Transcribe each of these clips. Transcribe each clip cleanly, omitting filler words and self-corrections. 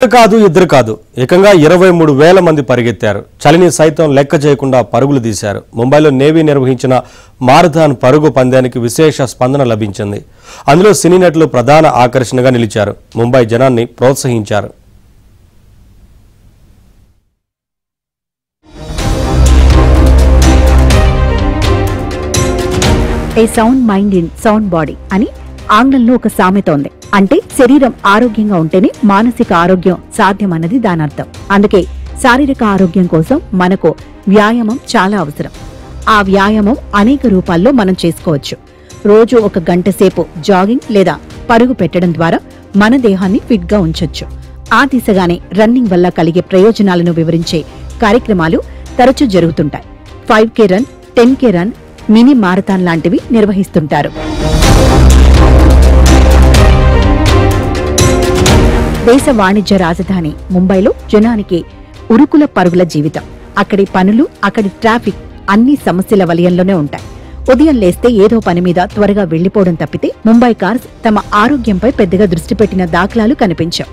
ఇద్దరు కాదు ఏకంగా 23,000 మంది పరిగెత్తారు. చలిని సైతం లెక్క చేయకుండా పరుగులు తీశారు. ముంబైలో నేవీ నిర్వహించిన మారథాన్ పరుగు పందానికి విశేష స్పందన లభించింది. అందులో సినీ నటులు ప్రధాన ఆకర్షణగా నిలిచారు. ముంబై జనాన్ని ప్రోత్సహించారు. A sound mind in sound body అని ఆంగ్లంలో ఒక సామెత ఉంది. అంటే శరీరం ఆరోగ్యంగా ఉంటేనే మానసిక ఆరోగ్యం సాధ్యమన్నది దానర్థం. అందుకే శారీరక ఆరోగ్యం కోసం మనకు వ్యాయామం చాలా అవసరం. ఆ వ్యాయామం అనేక రూపాల్లో మనం చేసుకోవచ్చు. రోజు 1 గంట సేపు జాగింగ్ లేదా పరుగు పెట్టడం ద్వారా మన దేహాన్ని ఫిట్ గా ఉంచొచ్చు. ఆ దిశగానే రన్నింగ్ వల్ల కలిగే ప్రయోజనాలను వివరించే కార్యక్రమాలు తరచూ జరుగుతుంటాయి. 5K run, 10K run, mini marathon లాంటివి నిర్వహిస్తుంటారు. దేశ వాణిజ్య రాజధాని ముంబైలో జనానికి ఉరుకుల పరుగుల జీవితం. అక్కడి పనులు, అక్కడి ట్రాఫిక్ అన్ని సమస్యల వలయంలోనే ఉంటాయి. ఉదయం లేస్తే ఏదో పని మీద త్వరగా వెళ్లిపోవడం తప్పితే ముంబై కార్స్ తమ ఆరోగ్యంపై పెద్దగా దృష్టి పెట్టిన దాఖలాలు కనిపించవు.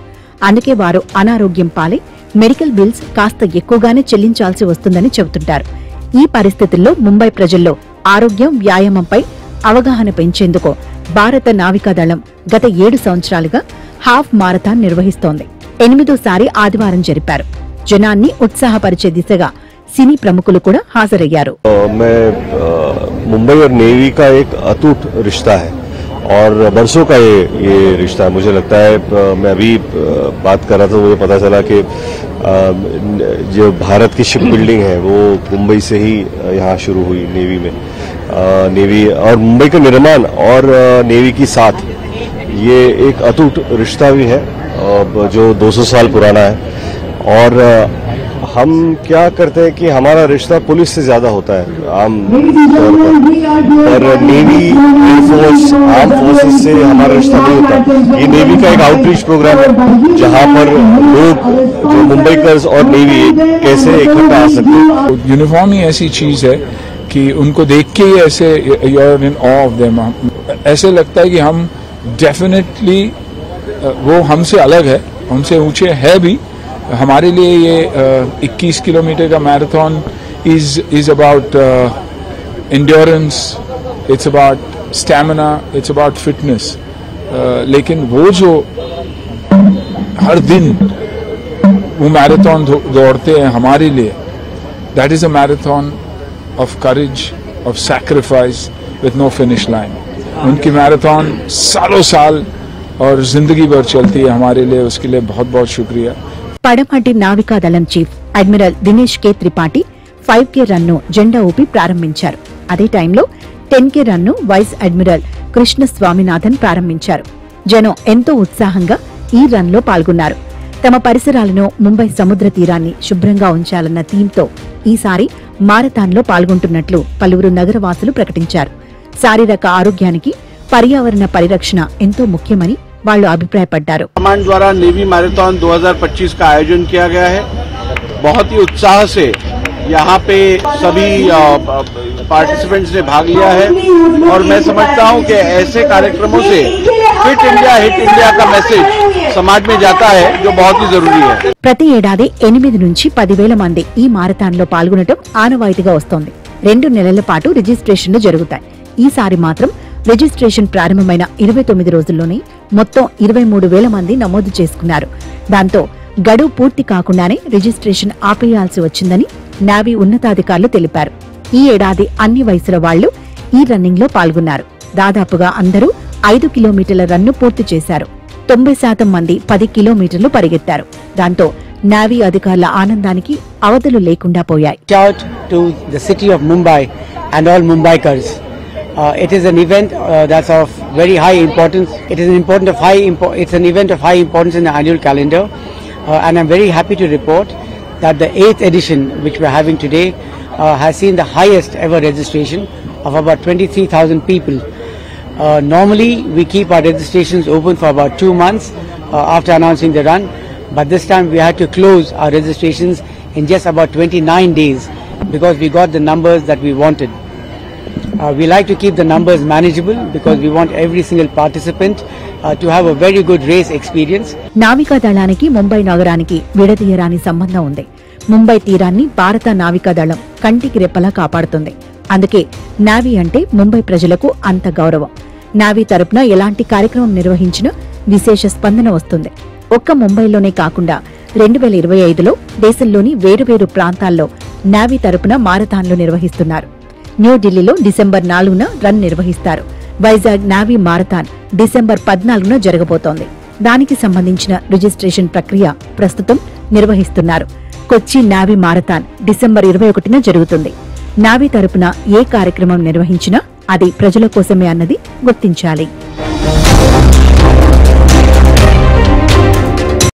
అందుకే వారు అనారోగ్యం పాలై మెడికల్ బిల్స్ కాస్త ఎక్కువగానే చెల్లించాల్సి వస్తుందని చెబుతుంటారు. ఈ పరిస్థితుల్లో ముంబై ప్రజల్లో ఆరోగ్యం, వ్యాయామంపై అవగాహన పెంచేందుకు భారత నావికాదళం గత 7 సంవత్సరాలుగా హాఫ్ మారథాన్ నిర్వహిస్తోంది. 8వ ఆదివారం జరిపారు. జనాన్ని ఉత్సాహపరిచే దిశగా సినీ ప్రముఖులు కూడా హాజరయ్యారు. मुंबई और नेवी का एक अटूट रिश्ता है और बरसों का ये रिश्ता है. मुझे लगता है मैं अभी बात कर रहा था, मुझे पता चला कि जो भारत की शिप बिल्डिंग है वो मुंबई से ही यहाँ शुरू हुई नेवी में. नेवी और मुंबई का निर्माण और नेवी की साथ ये एक अटूट रिश्ता भी है जो 200 साल पुराना है. और हम क्या करते हैं कि हमारा रिश्ता पुलिस से ज्यादा होता है आम तौर पर नेवी, एयरफोर्स, आर्म फोर्सेस से हमारा रिश्ता नहीं होता. ये नेवी का एक आउटरीच प्रोग्राम है जहां पर लोग जो मुंबईकर्स और नेवी कैसे इकट्ठा आ सकते हैं. यूनिफॉर्म ही ऐसी चीज है कि उनको देख के ही ऐसे you are in awe of them. ऐसे लगता है कि हम डेफिनेटली वो हमसे अलग है, हमसे ऊंचे है भी. हमारे लिए ये 21 किलोमीटर का marathon is about endurance, it's about stamina, it's about fitness. लेकिन वो जो हर दिन वो मैराथन दौड़ते हैं हमारे लिए, that is a marathon of courage, of sacrifice with no finish line. उनकी मैराथन सालों साल और जिंदगी भर चलती है हमारे लिए. उसके लिए बहुत बहुत शुक्रिया. పడమటి నావికాదళం chief admiral Dinesh K Tripathi 5K run జెండా ఊపి ప్రారంభించారు. అదే టైంలో 10K run vice admiral Krishna Swaminathan ప్రారంభించారు. జనం ఎంతో ఉత్సాహంగా ఈ రన్లో పాల్గొన్నారు. తమ పరిసరాలను, ముంబై సముద్ర తీరాన్ని శుభ్రంగా ఉంచాలన్న థీమ్తో ఈసారి మారథాన్లో పాల్గొంటున్నట్లు పలువురు నగరవాసులు ప్రకటించారు. శారీరక ఆరోగ్యానికి పర్యావరణ పరిరక్షణ ఎంతో ముఖ్యమని వాళ్ళు అభిప్రాయపడ్డారు. कमांड द्वारा नेवी मैराथन 2025 का आयोजन किया गया है. बहुत ही उत्साह से यहाँ पे सभी पार्टिसिपेंट्स ने भाग लिया है और मैं समझता हूँ कि ऐसे कार्यक्रमों से फिट इंडिया, हिट इंडिया का मैसेज समाज में जाता है जो बहुत ही जरूरी है. ప్రతి ఏడాది 8 నుంచి 10,000 మంది ఈ మారథాన్లో పాల్గొనడం ఆనవాయితీగా వస్తోంది. 2 నెలల పాటు రిజిస్ట్రేషన్లు జరుగుతాయి. ఈసారి మాత్రం రిజిస్ట్రేషన్ ప్రారంభమైన 29 రోజుల్లోనే మొత్తం 23,000 మంది నమోదు చేసుకున్నారు. దాంతో గడువు పూర్తి కాకుండానే రిజిస్ట్రేషన్ ఆపేయాల్సి వచ్చిందని నేవీ ఉన్నతాధికారులు తెలిపారు. ఈ ఏడాది అన్ని వయసుల వాళ్లు ఈ రన్నింగ్ లో పాల్గొన్నారు. దాదాపుగా అందరూ 5 కిలోమీటర్ల రన్ను పూర్తి చేశారు. 90% మంది 10 కిలోమీటర్లు పరిగెత్తారు. దాంతో నేవీ అధికారుల ఆనందానికి అవధులు లేకుండా పోయాయి. Shout to the city of Mumbai and all Mumbaikars. It is an event that's of very high importance. It is an event of high importance in the annual calendar, and I'm very happy to report that the 8th edition, which we're having today, has seen the highest ever registration of about 23,000 people. Normally, we keep our registrations open for about 2 months after announcing the run, but this time we had to close our registrations in just about 29 days because we got the numbers that we wanted. We like to keep the numbers manageable because we want every single participant to have a very good race experience. నావికా దళానికి ముంబై నగరానికి విడదీయరాని సంబంధం ఉంది. ముంబై తీరాన్ని భారత నావికా దళం కంటికి రెప్పలా కాపాడుతుంది. అందుకే నావీ అంటే ముంబై ప్రజలకు అంత గౌరవం. నావీ తరపున ఎలాంటి కార్యక్రమం నిర్వహించినా విశేష స్పందన వస్తుంది. ఒక్క ముంబైలోనే కాకుండా 2025లో దేశంలోని వేరువేరు ప్రాంతాల్లో నావీ తరపున మారథాన్లు నిర్వహిస్తున్నారు. న్యూఢిల్లీలో డిసెంబర్ 4న రన్ నిర్వహిస్తారు. వైజాగ్ నావీ మారథాన్ డిసెంబర్ 14న జరగబోతోంది. దానికి సంబంధించిన రిజిస్ట్రేషన్ ప్రక్రియ ప్రస్తుతం నిర్వహిస్తున్నారు. కొచ్చి నావీ మారథాన్ డిసెంబర్ 21న జరుగుతుంది. నావీ తరపున ఏ కార్యక్రమం నిర్వహించినా అది ప్రజల కోసమే అన్నది గుర్తించాలి.